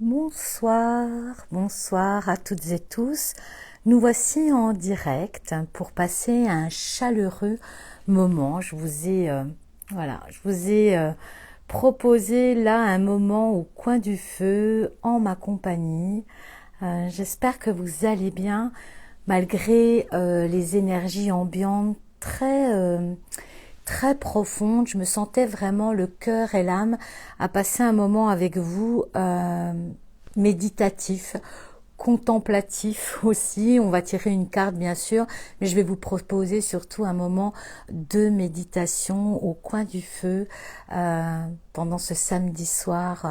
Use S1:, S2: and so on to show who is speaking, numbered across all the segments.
S1: Bonsoir, bonsoir à toutes et tous. Nous voici en direct pour passer un chaleureux moment. Je vous ai proposé là un moment au coin du feu en ma compagnie. J'espère que vous allez bien malgré les énergies ambiantes très profonde. Je me sentais vraiment le cœur et l'âme à passer un moment avec vous méditatif, contemplatif aussi. On va tirer une carte bien sûr, mais je vais vous proposer surtout un moment de méditation au coin du feu pendant ce samedi soir,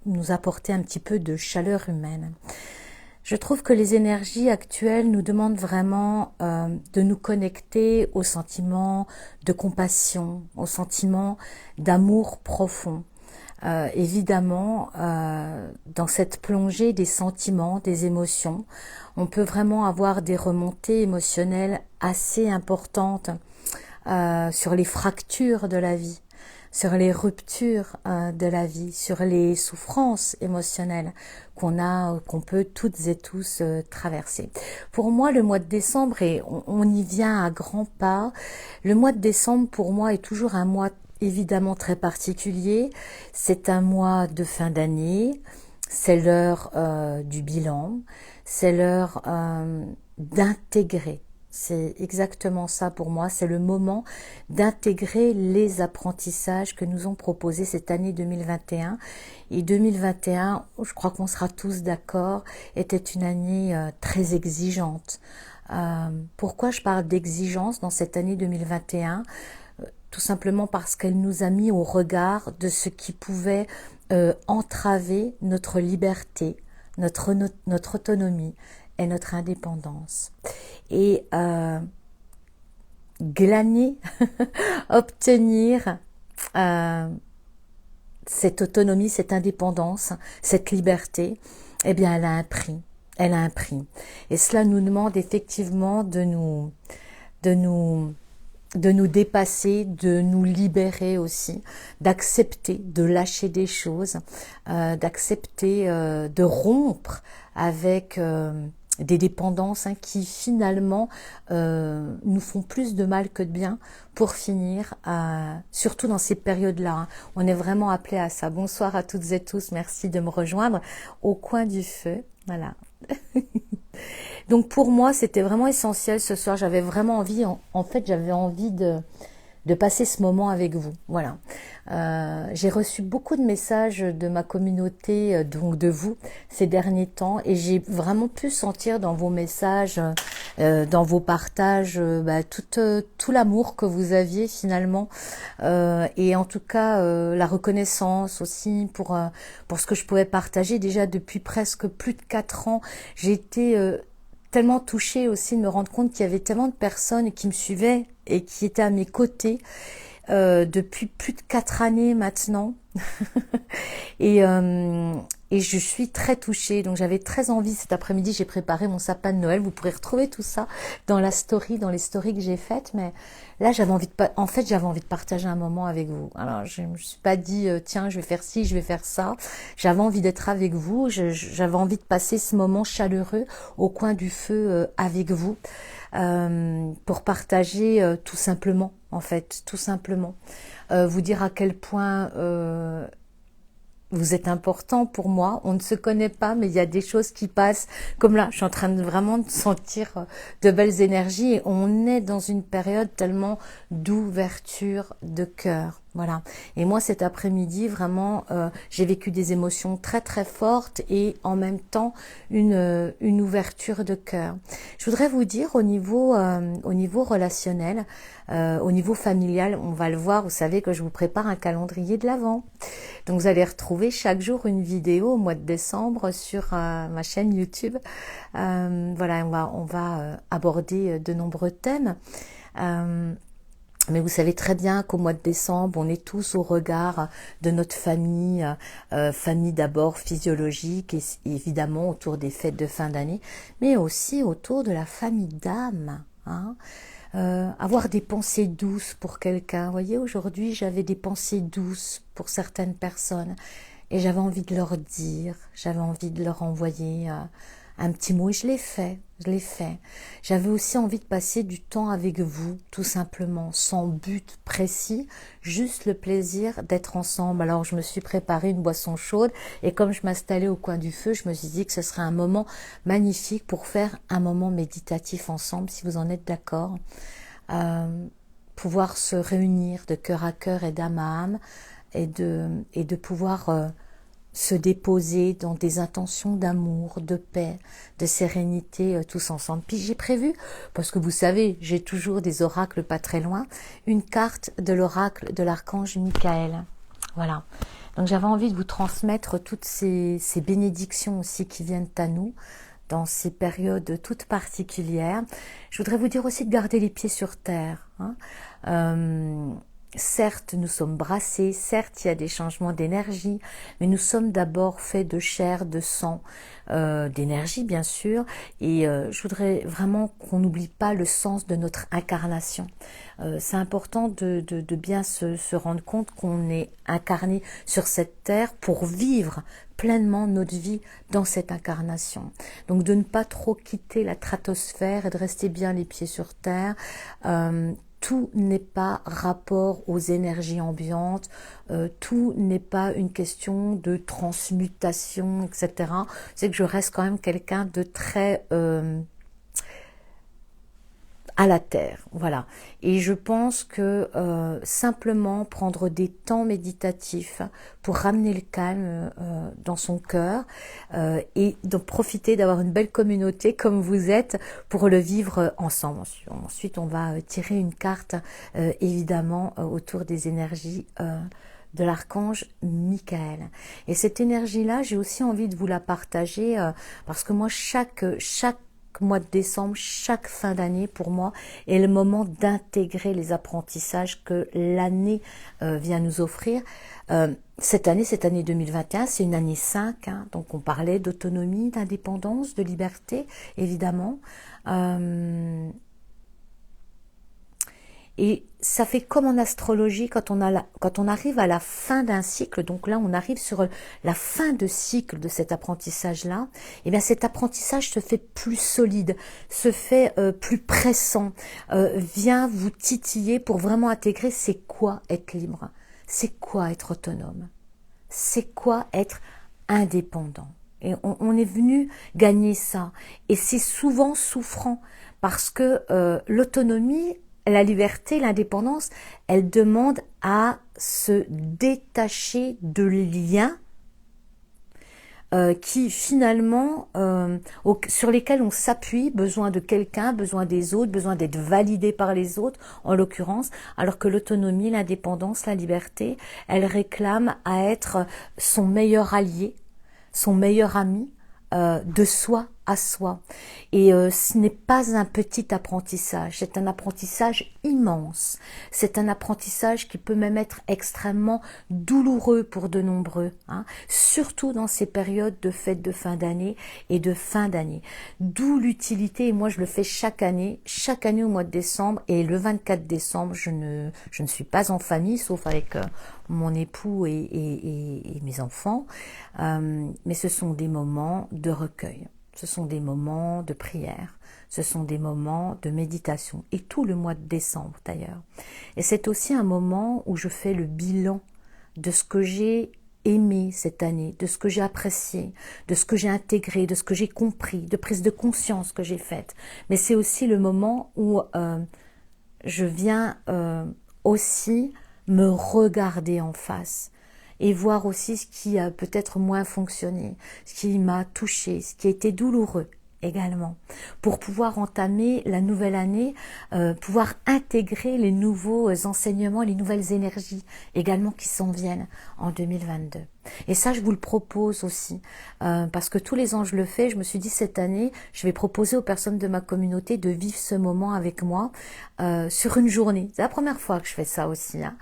S1: nous apporter un petit peu de chaleur humaine. Je trouve que les énergies actuelles nous demandent vraiment de nous connecter aux sentiments de compassion, aux sentiments d'amour profond. Évidemment, dans cette plongée des sentiments, des émotions, on peut vraiment avoir des remontées émotionnelles assez importantes sur les fractures de la vie, sur les ruptures de la vie, sur les souffrances émotionnelles qu'on peut toutes et tous traverser. Pour moi, le mois de décembre, et on y vient à grands pas, le mois de décembre pour moi est toujours un mois évidemment très particulier. C'est un mois de fin d'année, c'est l'heure du bilan, c'est l'heure d'intégrer. C'est exactement ça pour moi, c'est le moment d'intégrer les apprentissages que nous ont proposés cette année 2021. Et 2021, je crois qu'on sera tous d'accord, était une année très exigeante. Pourquoi je parle d'exigence dans cette année 2021? Tout simplement parce qu'elle nous a mis au regard de ce qui pouvait entraver notre liberté, notre autonomie et notre indépendance. Et glaner, obtenir cette autonomie, cette indépendance, cette liberté, eh bien elle a un prix. Elle a un prix. Et cela nous demande effectivement de nous dépasser, de nous libérer aussi, d'accepter, de lâcher des choses, d'accepter de rompre avec des dépendances qui finalement nous font plus de mal que de bien pour finir, surtout dans ces périodes-là. On est vraiment appelé à ça. Bonsoir à toutes et tous, merci de me rejoindre au coin du feu. Voilà. Donc pour moi, c'était vraiment essentiel ce soir. J'avais vraiment envie, en fait, j'avais envie de passer ce moment avec vous. Voilà. J'ai reçu beaucoup de messages de ma communauté, donc de vous, ces derniers temps, et j'ai vraiment pu sentir dans vos messages, dans vos partages, tout l'amour que vous aviez finalement, et en tout cas la reconnaissance aussi pour ce que je pouvais partager. Déjà depuis presque plus de 4 ans, j'ai été tellement touchée aussi de me rendre compte qu'il y avait tellement de personnes qui me suivaient et qui étaient à mes côtés depuis plus de 4 années maintenant. et, euh, et je suis très touchée. Donc j'avais très envie cet après-midi, j'ai préparé mon sapin de Noël. Vous pourrez retrouver tout ça dans dans les stories que j'ai faites. Mais là, j'avais envie de partager un moment avec vous. Alors je me suis pas dit tiens, je vais faire ci, je vais faire ça. J'avais envie d'être avec vous. J'avais envie de passer ce moment chaleureux au coin du feu avec vous. Pour partager tout simplement, en fait, tout simplement. Vous dire à quel point vous êtes important pour moi. On ne se connaît pas, mais il y a des choses qui passent. Comme là, je suis en train de vraiment de sentir de belles énergies et on est dans une période tellement d'ouverture de cœur. Voilà. Et moi, cet après-midi, vraiment, j'ai vécu des émotions très très fortes et en même temps une ouverture de cœur. Je voudrais vous dire au niveau relationnel, au niveau familial, on va le voir. Vous savez que je vous prépare un calendrier de l'Avent. Donc vous allez retrouver chaque jour une vidéo au mois de décembre sur ma chaîne YouTube. Voilà, on va aborder de nombreux thèmes. Mais vous savez très bien qu'au mois de décembre, on est tous au regard de notre famille, famille d'abord physiologique et évidemment autour des fêtes de fin d'année, mais aussi autour de la famille d'âme. Avoir des pensées douces pour quelqu'un. Vous voyez, aujourd'hui, j'avais des pensées douces pour certaines personnes. et j'avais envie de leur dire, j'avais envie de leur envoyer un petit mot et je l'ai fait, je l'ai fait. J'avais aussi envie de passer du temps avec vous, tout simplement, sans but précis, juste le plaisir d'être ensemble. Alors je me suis préparé une boisson chaude et comme je m'installais au coin du feu, je me suis dit que ce serait un moment magnifique pour faire un moment méditatif ensemble, si vous en êtes d'accord. Pouvoir se réunir de cœur à cœur et d'âme à âme et de pouvoir se déposer dans des intentions d'amour, de paix, de sérénité tous ensemble. Puis j'ai prévu, parce que vous savez, j'ai toujours des oracles pas très loin, une carte de l'oracle de l'archange Michael. Voilà. Donc j'avais envie de vous transmettre toutes ces bénédictions aussi qui viennent à nous dans ces périodes toutes particulières. Je voudrais vous dire aussi de garder les pieds sur terre. Certes, nous sommes brassés, certes, il y a des changements d'énergie, mais nous sommes d'abord faits de chair, de sang, d'énergie bien sûr, et je voudrais vraiment qu'on n'oublie pas le sens de notre incarnation. C'est important de bien se rendre compte qu'on est incarné sur cette terre pour vivre pleinement notre vie dans cette incarnation. Donc de ne pas trop quitter la stratosphère et de rester bien les pieds sur terre. Tout n'est pas rapport aux énergies ambiantes, tout n'est pas une question de transmutation, etc. C'est que je reste quand même quelqu'un de très à la terre, voilà. Et je pense que simplement prendre des temps méditatifs pour ramener le calme dans son cœur et donc profiter d'avoir une belle communauté comme vous êtes pour le vivre ensemble. Ensuite, on va tirer une carte évidemment autour des énergies de l'archange Michael. Et cette énergie-là, j'ai aussi envie de vous la partager parce que moi, chaque mois de décembre, chaque fin d'année pour moi est le moment d'intégrer les apprentissages que l'année vient nous offrir. Cette année 2021, c'est une année 5, hein, donc on parlait d'autonomie, d'indépendance, de liberté, évidemment. Et ça fait comme en astrologie quand on arrive à la fin d'un cycle, donc là on arrive sur la fin de cycle de cet apprentissage-là, et bien cet apprentissage se fait plus solide, se fait plus pressant, vient vous titiller pour vraiment intégrer c'est quoi être libre, c'est quoi être autonome, c'est quoi être indépendant. Et on est venu gagner ça. Et c'est souvent souffrant parce que l'autonomie, la liberté, l'indépendance, elle demande à se détacher de liens qui finalement sur lesquels on s'appuie, besoin de quelqu'un, besoin des autres, besoin d'être validé par les autres en l'occurrence, alors que l'autonomie, l'indépendance, la liberté, elle réclame à être son meilleur allié, son meilleur ami, de soi à soi. Et ce n'est pas un petit apprentissage, c'est un apprentissage immense. C'est un apprentissage qui peut même être extrêmement douloureux pour de nombreux, hein, surtout dans ces périodes de fêtes de fin d'année et de fin d'année. D'où l'utilité, et moi je le fais chaque année au mois de décembre, et le 24 décembre, je ne suis pas en famille, sauf avec mon époux et mes enfants, mais ce sont des moments de recueil. Ce sont des moments de prière, ce sont des moments de méditation, et tout le mois de décembre d'ailleurs. Et c'est aussi un moment où je fais le bilan de ce que j'ai aimé cette année, de ce que j'ai apprécié, de ce que j'ai intégré, de ce que j'ai compris, de prise de conscience que j'ai faite. Mais c'est aussi le moment où je viens aussi me regarder en face et voir aussi ce qui a peut-être moins fonctionné, ce qui m'a touché, ce qui a été douloureux également, pour pouvoir entamer la nouvelle année, pouvoir intégrer les nouveaux enseignements, les nouvelles énergies également qui s'en viennent en 2022. Et ça, je vous le propose aussi, parce que tous les ans je le fais. Je me suis dit cette année, je vais proposer aux personnes de ma communauté de vivre ce moment avec moi sur une journée. C'est la première fois que je fais ça aussi, hein.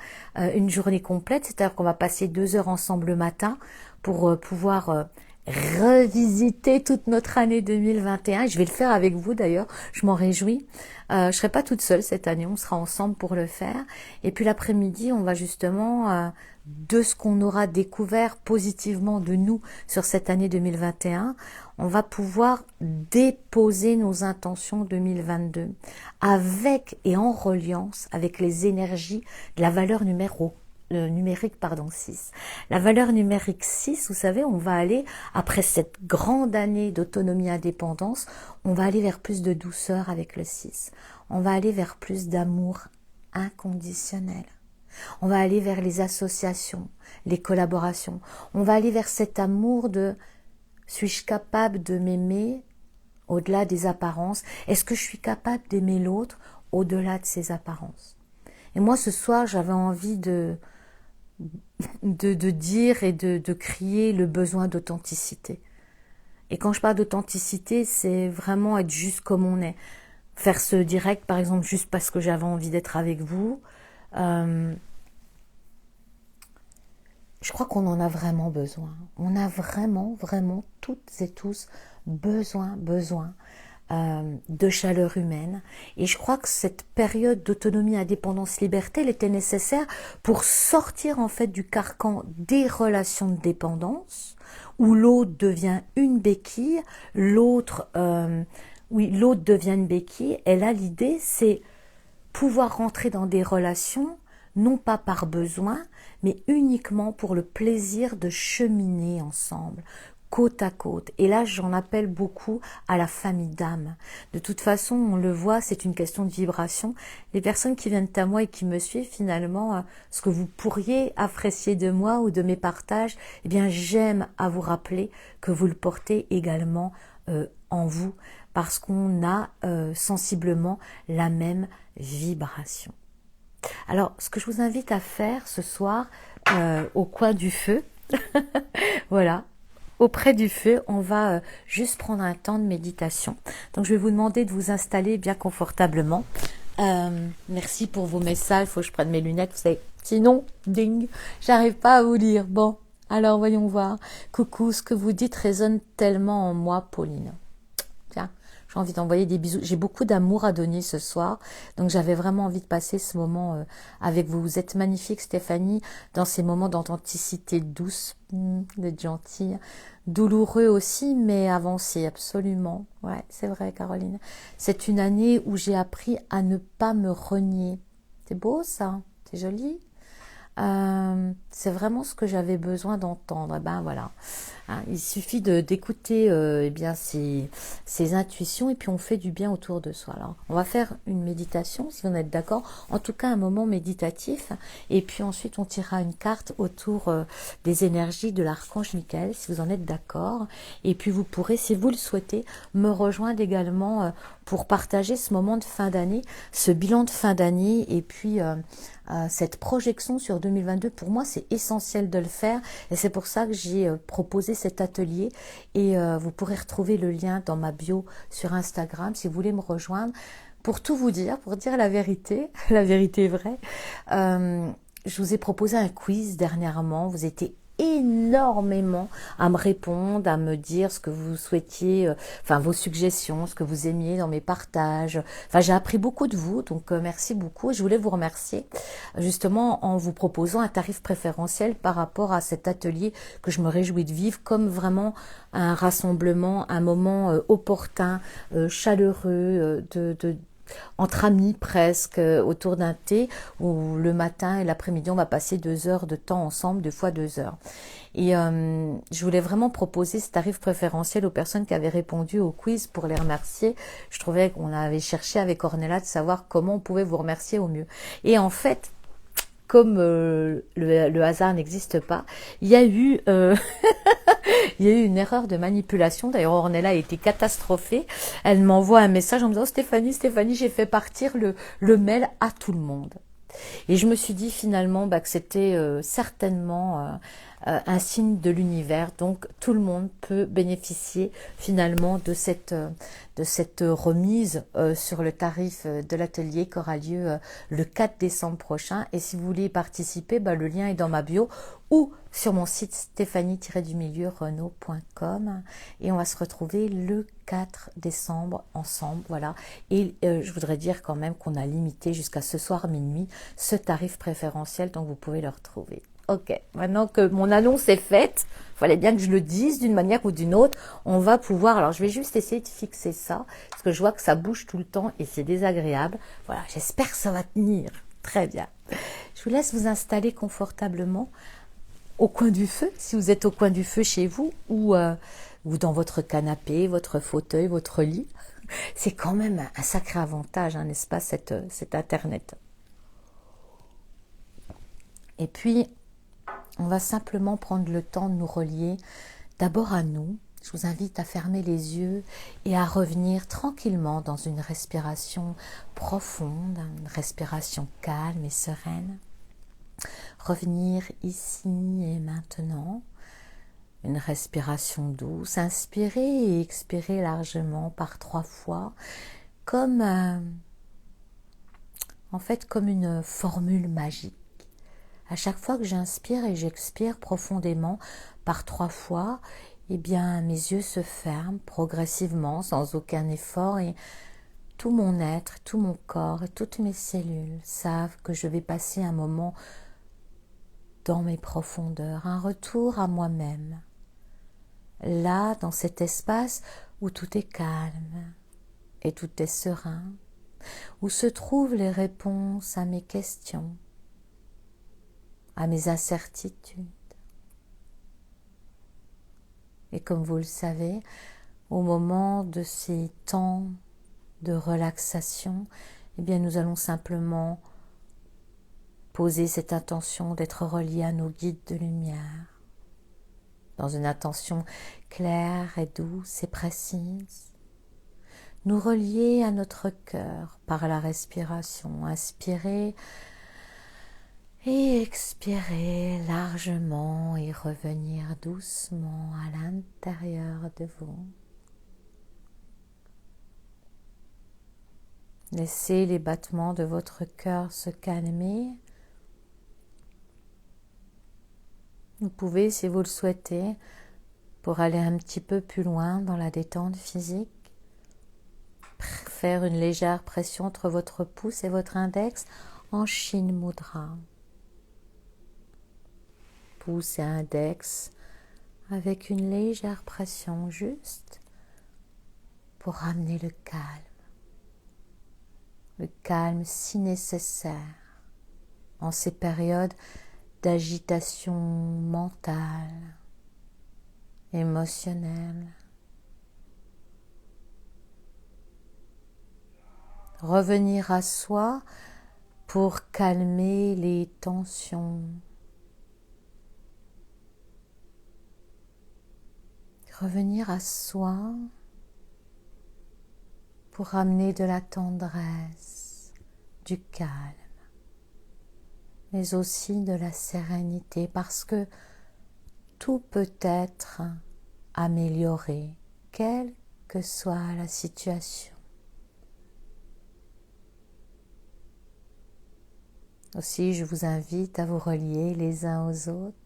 S1: Une journée complète, c'est-à-dire qu'on va passer 2 heures ensemble le matin pour pouvoir revisiter toute notre année 2021. Je vais le faire avec vous d'ailleurs, je m'en réjouis. Je serai pas toute seule cette année, on sera ensemble pour le faire. Et puis l'après-midi, on va justement de ce qu'on aura découvert positivement de nous sur cette année 2021, on va pouvoir déposer nos intentions 2022 avec et en reliance avec les énergies de la valeur numérique 6. La valeur numérique 6, vous savez, on va aller, après cette grande année d'autonomie indépendance, on va aller vers plus de douceur avec le 6. On va aller vers plus d'amour inconditionnel. On va aller vers les associations, les collaborations. On va aller vers cet amour de suis-je capable de m'aimer au-delà des apparences? Est-ce que je suis capable d'aimer l'autre au-delà de ses apparences? Et moi, ce soir, j'avais envie de dire et de crier le besoin d'authenticité. Et quand je parle d'authenticité, c'est vraiment être juste comme on est. Faire ce direct, par exemple, juste parce que j'avais envie d'être avec vous. Je crois qu'on en a vraiment besoin. On a vraiment, vraiment, toutes et tous, besoin de chaleur humaine. Et je crois que cette période d'autonomie, indépendance, liberté, elle était nécessaire pour sortir en fait du carcan des relations de dépendance, où l'autre devient une béquille, l'autre devient une béquille. Et là, l'idée, c'est pouvoir rentrer dans des relations, non pas par besoin, mais uniquement pour le plaisir de cheminer ensemble, côte à côte. Et là, j'en appelle beaucoup à la famille d'âme. De toute façon, on le voit, c'est une question de vibration. Les personnes qui viennent à moi et qui me suivent, finalement, ce que vous pourriez apprécier de moi ou de mes partages, eh bien, j'aime à vous rappeler que vous le portez également en vous, parce qu'on a sensiblement la même vibration. Alors, ce que je vous invite à faire ce soir, au coin du feu, voilà, auprès du feu, on va juste prendre un temps de méditation. Donc, je vais vous demander de vous installer bien confortablement. Merci pour vos messages, il faut que je prenne mes lunettes, vous savez, sinon, ding, j'arrive pas à vous lire. Bon, alors voyons voir. Coucou, ce que vous dites résonne tellement en moi, Pauline. Tiens. J'ai envie d'envoyer des bisous. J'ai beaucoup d'amour à donner ce soir. Donc, j'avais vraiment envie de passer ce moment avec vous. Vous êtes magnifique, Stéphanie, dans ces moments d'authenticité douce, d'être gentille. Douloureux aussi, mais avancé, absolument. Ouais, c'est vrai, Caroline. C'est une année où j'ai appris à ne pas me renier. C'est beau, ça. C'est joli. C'est vraiment ce que j'avais besoin d'entendre. Et ben voilà, hein, il suffit d'écouter eh bien ces intuitions et puis on fait du bien autour de soi. Alors on va faire une méditation si vous en êtes d'accord, en tout cas un moment méditatif, et puis ensuite on tirera une carte autour des énergies de l'archange Michael si vous en êtes d'accord, et puis vous pourrez, si vous le souhaitez, me rejoindre également pour partager ce moment de fin d'année, ce bilan de fin d'année, et puis cette projection sur 2022. Pour moi, c'est essentiel de le faire, et c'est pour ça que j'ai proposé cet atelier, et vous pourrez retrouver le lien dans ma bio sur Instagram si vous voulez me rejoindre. Pour tout vous dire, pour dire la vérité est vraie, je vous ai proposé un quiz dernièrement, vous étiez énormément à me répondre, à me dire ce que vous souhaitiez, vos suggestions, ce que vous aimiez dans mes partages. J'ai appris beaucoup de vous, donc merci beaucoup. Je voulais vous remercier justement en vous proposant un tarif préférentiel par rapport à cet atelier que je me réjouis de vivre comme vraiment un rassemblement, un moment opportun, chaleureux, entre amis presque, autour d'un thé, où le matin et l'après-midi on va passer 2 heures de temps ensemble, 2 fois 2 heures. Et je voulais vraiment proposer ce tarif préférentiel aux personnes qui avaient répondu au quiz pour les remercier. Je trouvais qu'on avait cherché avec Ornella de savoir comment on pouvait vous remercier au mieux. Et en fait, comme le hasard n'existe pas, il y a eu il y a eu une erreur de manipulation. D'ailleurs, Ornella a été catastrophée. Elle m'envoie un message en me disant Stéphanie, j'ai fait partir le mail à tout le monde. Et je me suis dit finalement que c'était certainement un signe de l'univers. Donc tout le monde peut bénéficier finalement de cette remise sur le tarif de l'atelier qui aura lieu le 4 décembre prochain. Et si vous voulez y participer, le lien est dans ma bio ou sur mon site stéphanie-renaud.com, et on va se retrouver le 4 décembre ensemble, voilà. Et je voudrais dire quand même qu'on a limité jusqu'à ce soir minuit ce tarif préférentiel, donc vous pouvez le retrouver. Ok, maintenant que mon annonce est faite, il fallait bien que je le dise d'une manière ou d'une autre. On va pouvoir, alors je vais juste essayer de fixer ça, parce que je vois que ça bouge tout le temps et c'est désagréable. Voilà, j'espère que ça va tenir. Très bien. Je vous laisse vous installer confortablement au coin du feu, si vous êtes au coin du feu chez vous, ou dans votre canapé, votre fauteuil, votre lit. C'est quand même un sacré avantage, hein, n'est-ce pas, cet Internet. Et puis, on va simplement prendre le temps de nous relier d'abord à nous. Je vous invite à fermer les yeux et à revenir tranquillement dans une respiration profonde, une respiration calme et sereine. Revenir ici et maintenant, une respiration douce, inspirer et expirer largement par 3 fois, comme en fait comme une formule magique. À chaque fois que j'inspire et j'expire profondément par 3 fois, eh bien mes yeux se ferment progressivement sans aucun effort et tout mon être, tout mon corps et toutes mes cellules savent que je vais passer un moment dans mes profondeurs, un retour à moi-même. Là, dans cet espace où tout est calme et tout est serein, où se trouvent les réponses à mes questions, à mes incertitudes. Et comme vous le savez, au moment de ces temps de relaxation, eh bien nous allons simplement poser cette intention d'être reliés à nos guides de lumière, dans une intention claire et douce et précise. Nous relier à notre cœur par la respiration, inspirer et expirer largement et revenir doucement à l'intérieur de vous. Laissez les battements de votre cœur se calmer. Vous pouvez, si vous le souhaitez, pour aller un petit peu plus loin dans la détente physique, faire une légère pression entre votre pouce et votre index en Shin Mudra. Pouce et index avec une légère pression juste pour ramener le calme si nécessaire en ces périodes d'agitation mentale, émotionnelle. Revenir à soi pour calmer les tensions. Revenir à soi pour ramener de la tendresse, du calme, mais aussi de la sérénité, parce que tout peut être amélioré, quelle que soit la situation. Aussi, je vous invite à vous relier les uns aux autres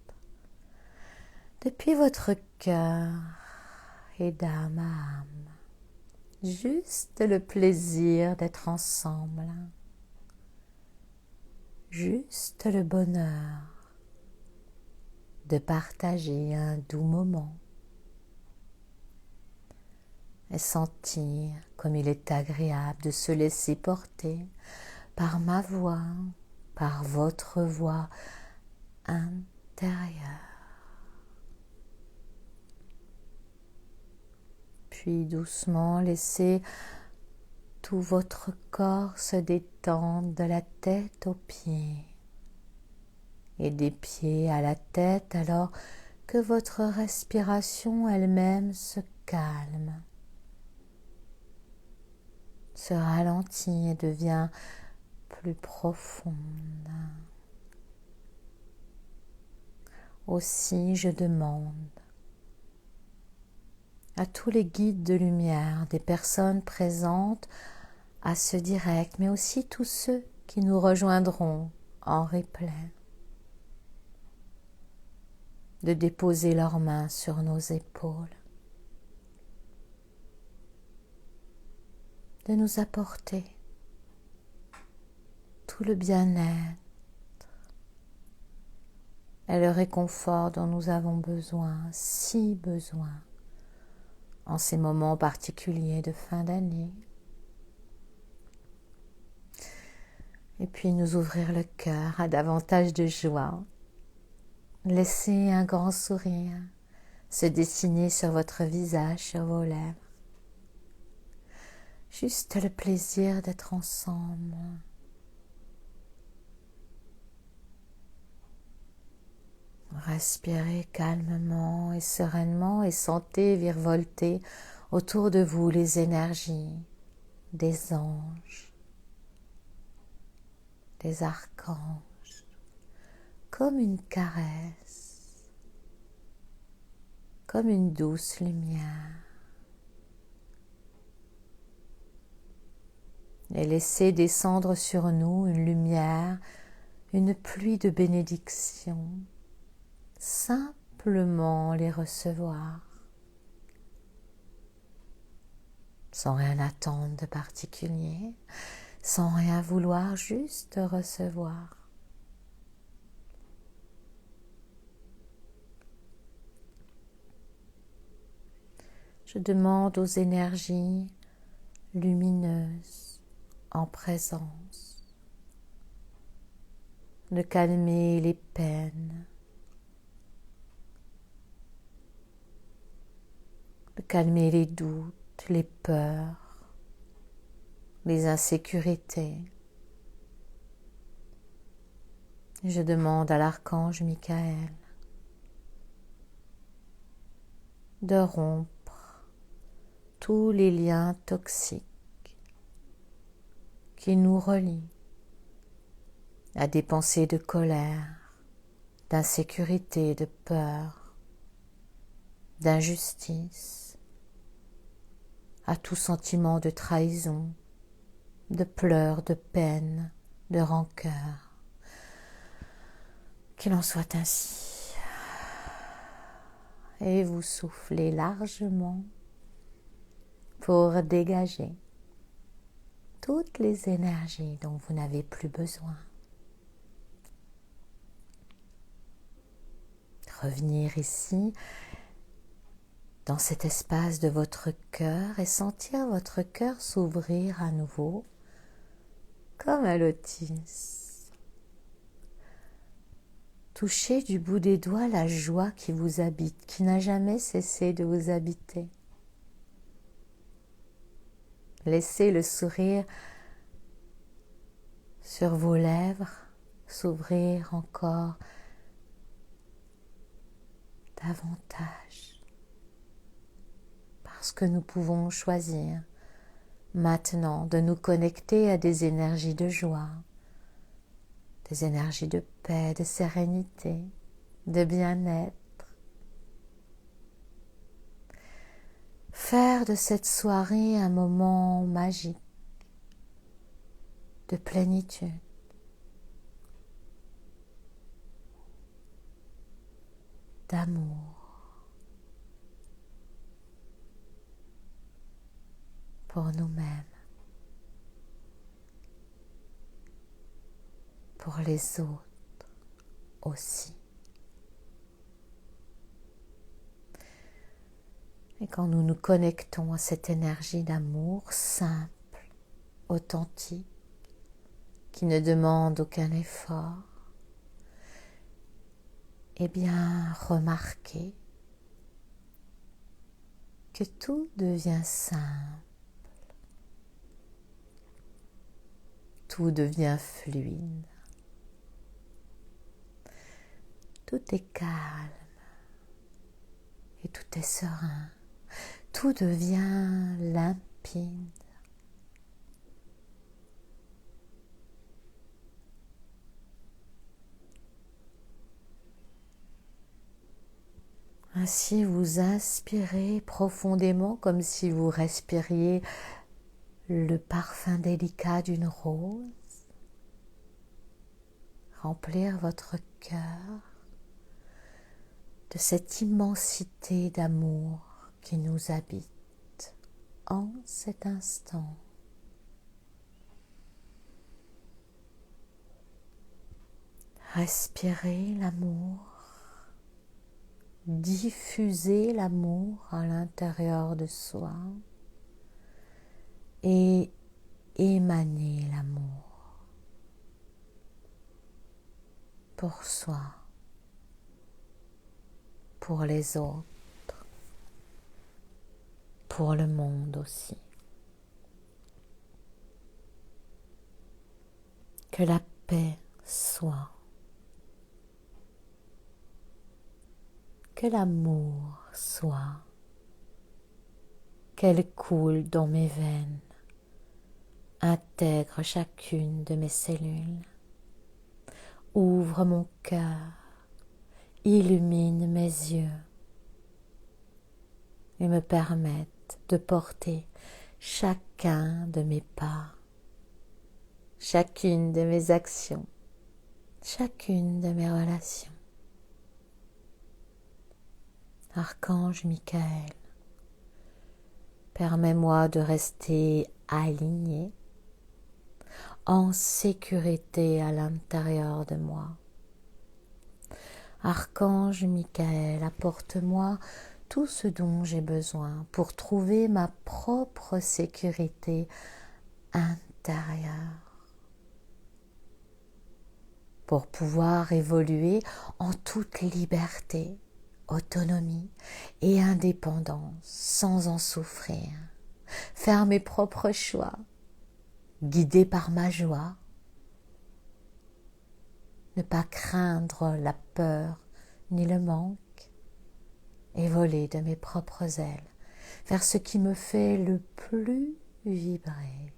S1: depuis votre cœur et d'âme à âme. Juste le plaisir d'être ensemble, juste le bonheur de partager un doux moment et sentir comme il est agréable de se laisser porter par ma voix, par votre voix intérieure. Puis doucement laissez tout votre corps se détendre de la tête aux pieds et des pieds à la tête alors que votre respiration elle-même se calme, se ralentit et devient plus profonde. Aussi je demande à tous les guides de lumière, des personnes présentes à ce direct, mais aussi tous ceux qui nous rejoindront en replay, de déposer leurs mains sur nos épaules, de nous apporter tout le bien-être, est le réconfort dont nous avons besoin, si besoin, en ces moments particuliers de fin d'année. Et puis nous ouvrir le cœur à davantage de joie. Laissez un grand sourire se dessiner sur votre visage, sur vos lèvres. Juste le plaisir d'être ensemble. Respirez calmement et sereinement et sentez virevolter autour de vous les énergies des anges, des archanges, comme une caresse, comme une douce lumière. Et laissez descendre sur nous une lumière, une pluie de bénédictions. Simplement les recevoir, sans rien attendre de particulier, sans rien vouloir, juste recevoir. Je demande aux énergies lumineuses en présence de calmer les peines, de calmer les doutes, les peurs, les insécurités. Je demande à l'archange Michael de rompre tous les liens toxiques qui nous relient à des pensées de colère, d'insécurité, de peur, d'injustice, à tout sentiment de trahison, de pleurs, de peine, de rancœur. Qu'il en soit ainsi. Et vous soufflez largement pour dégager toutes les énergies dont vous n'avez plus besoin. Revenir ici, dans cet espace de votre cœur et sentir votre cœur s'ouvrir à nouveau comme un lotus. Touchez du bout des doigts la joie qui vous habite, qui n'a jamais cessé de vous habiter. Laissez le sourire sur vos lèvres s'ouvrir encore davantage. Parce que nous pouvons choisir maintenant de nous connecter à des énergies de joie, des énergies de paix, de sérénité, de bien-être. Faire de cette soirée un moment magique, de plénitude. D'amour pour nous-mêmes, pour les autres aussi. Et quand nous nous connectons à cette énergie d'amour simple, authentique, qui ne demande aucun effort, eh bien, remarquez que tout devient simple, tout devient fluide, tout est calme et tout est serein, tout devient limpide. Ainsi, vous inspirez profondément comme si vous respiriez le parfum délicat d'une rose. Remplir votre cœur de cette immensité d'amour qui nous habite en cet instant. Respirez l'amour diffuser l'amour à l'intérieur de soi et émaner l'amour pour soi, pour les autres, pour le monde aussi. Que la paix soit, que l'amour soit, qu'elle coule dans mes veines, intègre chacune de mes cellules, ouvre mon cœur, illumine mes yeux et me permette de porter chacun de mes pas, chacune de mes actions, chacune de mes relations. Archange Michael, permets-moi de rester aligné, en sécurité à l'intérieur de moi. Archange Michael, apporte-moi tout ce dont j'ai besoin pour trouver ma propre sécurité intérieure, pour pouvoir évoluer en toute liberté, autonomie et indépendance sans en souffrir, faire mes propres choix, guidé par ma joie, ne pas craindre la peur ni le manque et voler de mes propres ailes vers ce qui me fait le plus vibrer.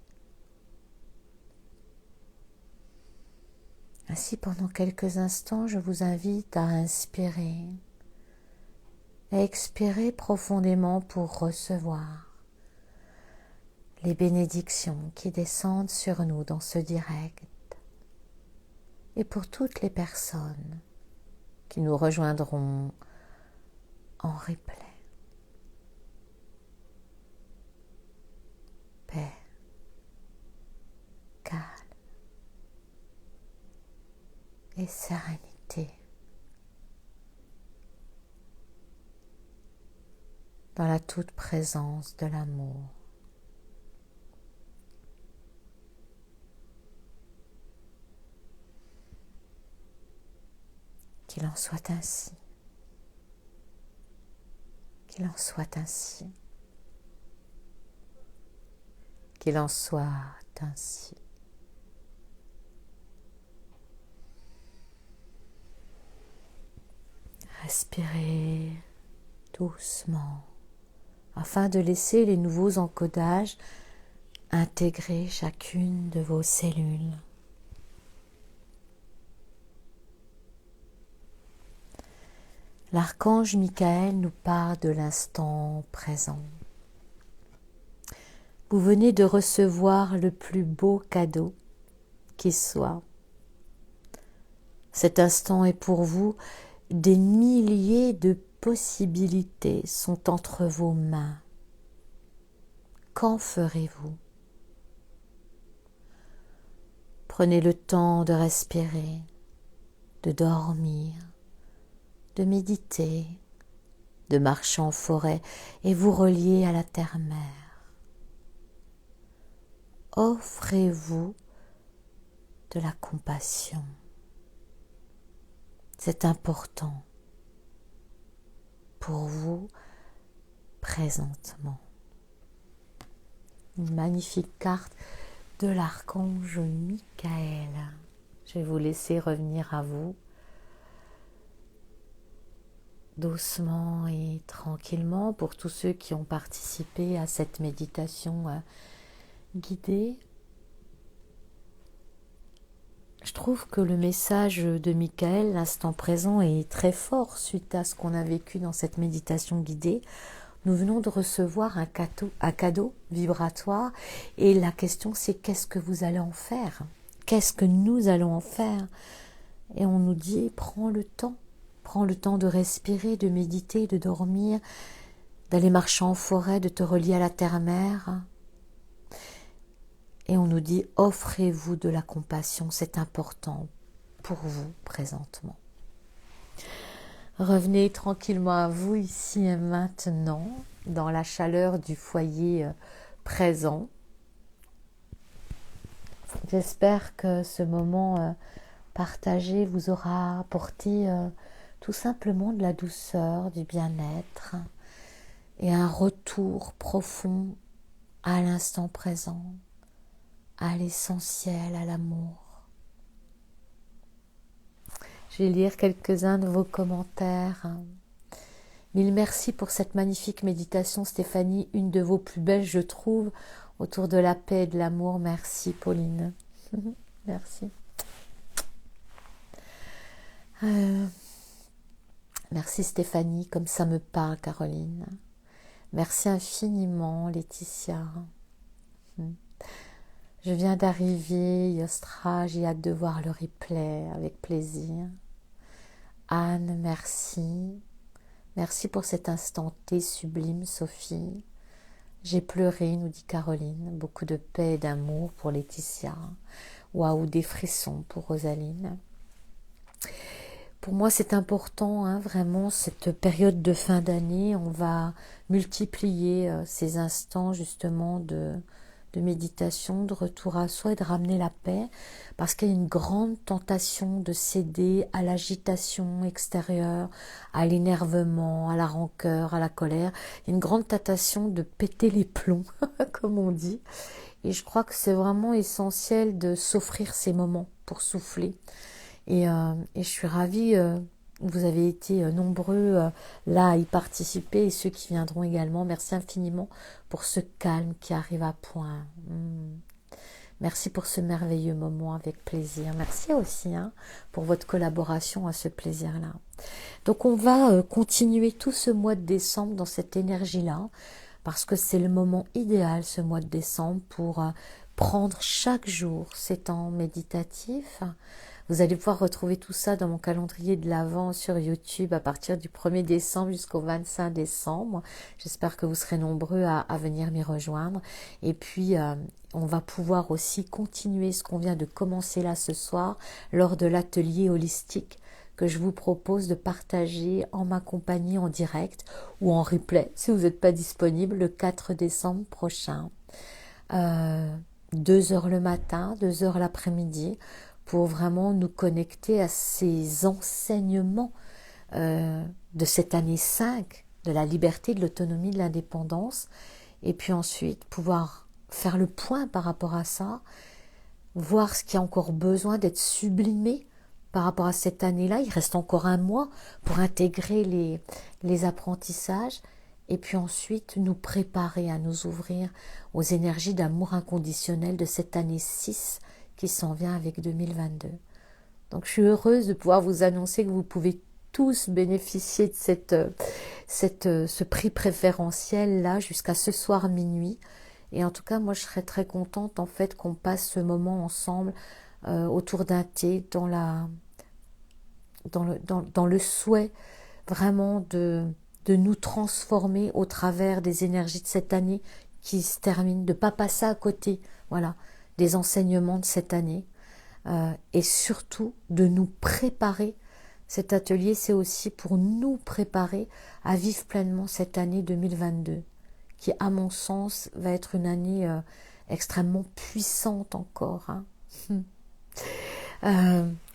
S1: Ainsi, pendant quelques instants, je vous invite à inspirer et expirer profondément pour recevoir les bénédictions qui descendent sur nous dans ce direct et pour toutes les personnes qui nous rejoindront en replay. Paix, calme et sérénité dans la toute présence de l'amour. Qu'il en soit ainsi. Qu'il en soit ainsi. Qu'il en soit ainsi. Respirez doucement afin de laisser les nouveaux encodages intégrer chacune de vos cellules. L'archange Michael nous parle de l'instant présent. Vous venez de recevoir le plus beau cadeau qui soit. Cet instant est pour vous, des milliers de possibilités sont entre vos mains. Qu'en ferez-vous? Prenez le temps de respirer, de dormir, de méditer, de marcher en forêt et vous relier à la terre-mère. Offrez-vous de la compassion. C'est important pour vous présentement. Une magnifique carte de l'archange Michael. Je vais vous laisser revenir à vous doucement et tranquillement pour tous ceux qui ont participé à cette méditation guidée. Je trouve que le message de Michael, l'instant présent, est très fort suite à ce qu'on a vécu dans cette méditation guidée. Nous venons de recevoir un cadeau vibratoire et la question c'est qu'est-ce que vous allez en faire? Qu'est-ce que nous allons en faire? Et on nous dit prends le temps de respirer, de méditer, de dormir, d'aller marcher en forêt, de te relier à la terre-mère. Et on nous dit offrez-vous de la compassion, c'est important pour vous présentement. Revenez tranquillement à vous ici et maintenant, dans la chaleur du foyer présent. J'espère que ce moment partagé vous aura apporté tout simplement de la douceur, du bien-être et un retour profond à l'instant présent, à l'essentiel, à l'amour. Je vais lire quelques-uns de vos commentaires. Mille merci pour cette magnifique méditation, Stéphanie, une de vos plus belles, je trouve, autour de la paix et de l'amour. Merci, Pauline. Merci. Merci, Stéphanie, comme ça me parle, Caroline. Merci infiniment, Laetitia. Je viens d'arriver, Yostra, j'ai hâte de voir le replay, avec plaisir. Anne, merci. Merci pour cet instant T sublime, Sophie. J'ai pleuré, nous dit Caroline. Beaucoup de paix et d'amour pour Laetitia. Waouh, des frissons pour Rosaline. Pour moi, c'est important, hein, vraiment, cette période de fin d'année. On va multiplier ces instants, justement, de méditation, de retour à soi et de ramener la paix, parce qu'il y a une grande tentation de céder à l'agitation extérieure, à l'énervement, à la rancœur, à la colère. Il y a une grande tentation de péter les plombs, comme on dit. Et je crois que c'est vraiment essentiel de s'offrir ces moments pour souffler. Et je suis ravie, vous avez été nombreux là à y participer et ceux qui viendront également. Merci infiniment pour ce calme qui arrive à point. Merci pour ce merveilleux moment, avec plaisir. Merci aussi pour votre collaboration à ce plaisir-là. Donc on va continuer tout ce mois de décembre dans cette énergie-là, parce que c'est le moment idéal, ce mois de décembre, pour prendre chaque jour ces temps méditatifs. Vous allez pouvoir retrouver tout ça dans mon calendrier de l'Avent sur YouTube à partir du 1er décembre jusqu'au 25 décembre. J'espère que vous serez nombreux à venir m'y rejoindre. Et puis, on va pouvoir aussi continuer ce qu'on vient de commencer là ce soir lors de l'atelier holistique que je vous propose de partager en ma compagnie en direct ou en replay si vous n'êtes pas disponible le 4 décembre prochain. 2 heures le matin, 2 heures l'après-midi, pour vraiment nous connecter à ces enseignements de cette année 5, de la liberté, de l'autonomie, de l'indépendance, et puis ensuite pouvoir faire le point par rapport à ça, voir ce qui a encore besoin d'être sublimé par rapport à cette année-là. Il reste encore un mois pour intégrer les apprentissages, et puis ensuite nous préparer à nous ouvrir aux énergies d'amour inconditionnel de cette année 6, qui s'en vient avec 2022. Donc je suis heureuse de pouvoir vous annoncer que vous pouvez tous bénéficier de ce prix préférentiel là jusqu'à ce soir minuit. Et en tout cas, moi je serais très contente en fait qu'on passe ce moment ensemble autour d'un thé dans le souhait vraiment de nous transformer au travers des énergies de cette année qui se termine, de ne pas passer à côté, voilà, des enseignements de cette année, et surtout de nous préparer. Cet atelier, c'est aussi pour nous préparer à vivre pleinement cette année 2022, qui, à mon sens, va être une année extrêmement puissante encore.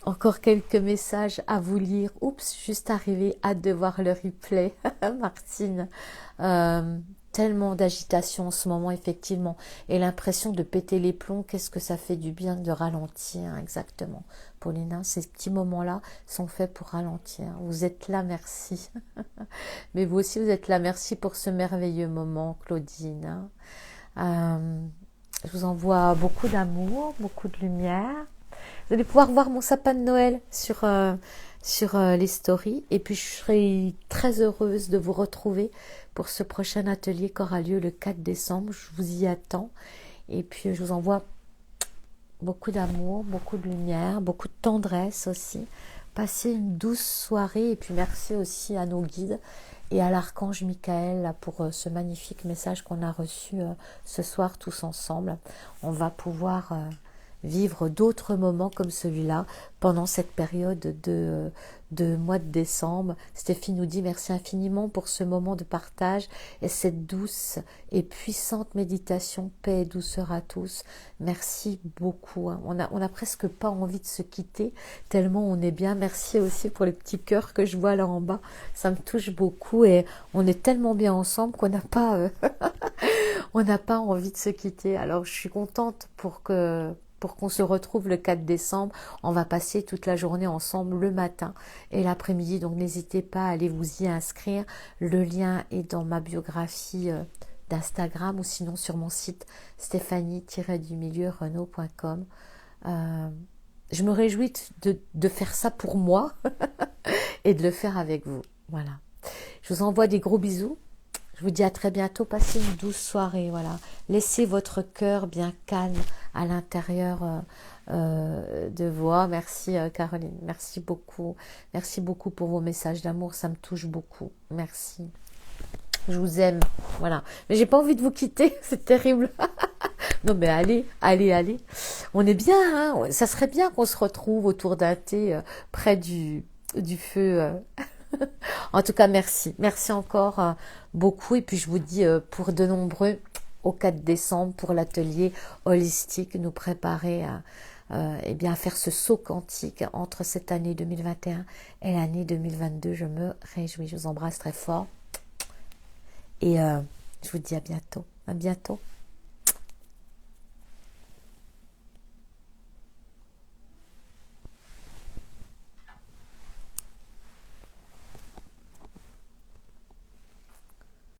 S1: Encore quelques messages à vous lire. Oups, juste arrivé, hâte de voir le replay. Martine, tellement d'agitation en ce moment, effectivement, et l'impression de péter les plombs. Qu'est-ce que ça fait du bien de ralentir, exactement. Paulina, ces petits moments-là sont faits pour ralentir. Vous êtes là, merci. Mais vous aussi, vous êtes là, merci pour ce merveilleux moment, Claudine. Je vous envoie beaucoup d'amour, beaucoup de lumière. Vous allez pouvoir voir mon sapin de Noël sur les stories. Et puis, je serai très heureuse de vous retrouver pour ce prochain atelier qui aura lieu le 4 décembre. Je vous y attends. Et puis, je vous envoie beaucoup d'amour, beaucoup de lumière, beaucoup de tendresse aussi. Passez une douce soirée. Et puis, merci aussi à nos guides et à l'archange Michael là, pour ce magnifique message qu'on a reçu ce soir tous ensemble. On va pouvoir vivre d'autres moments comme celui-là pendant cette période de mois de décembre. Stéphie nous dit merci infiniment pour ce moment de partage et cette douce et puissante méditation, paix et douceur à tous. Merci beaucoup. On a presque pas envie de se quitter tellement on est bien. Merci aussi pour les petits cœurs que je vois là en bas. Ça me touche beaucoup et on est tellement bien ensemble qu'on n'a pas on n'a pas envie de se quitter. Alors je suis contente pour qu'on se retrouve le 4 décembre. On va passer toute la journée ensemble le matin et l'après-midi. Donc n'hésitez pas à aller vous y inscrire. Le lien est dans ma biographie d'Instagram ou sinon sur mon site stéphanie-renaud.com. Je me réjouis de faire ça pour moi et de le faire avec vous. Voilà. Je vous envoie des gros bisous. Je vous dis à très bientôt. Passez une douce soirée. Voilà. Laissez votre cœur bien calme à l'intérieur de vous. Merci Caroline. Merci beaucoup. Merci beaucoup pour vos messages d'amour. Ça me touche beaucoup. Merci. Je vous aime. Voilà. Mais j'ai pas envie de vous quitter. C'est terrible. Non mais allez. On est bien. Hein, ça serait bien qu'on se retrouve autour d'un thé près du feu. En tout cas, merci. Merci encore beaucoup. Et puis, je vous dis pour de nombreux, au 4 décembre, pour l'atelier holistique, nous préparer eh bien, à faire ce saut quantique entre cette année 2021 et l'année 2022. Je me réjouis. Je vous embrasse très fort. Et je vous dis à bientôt. À bientôt.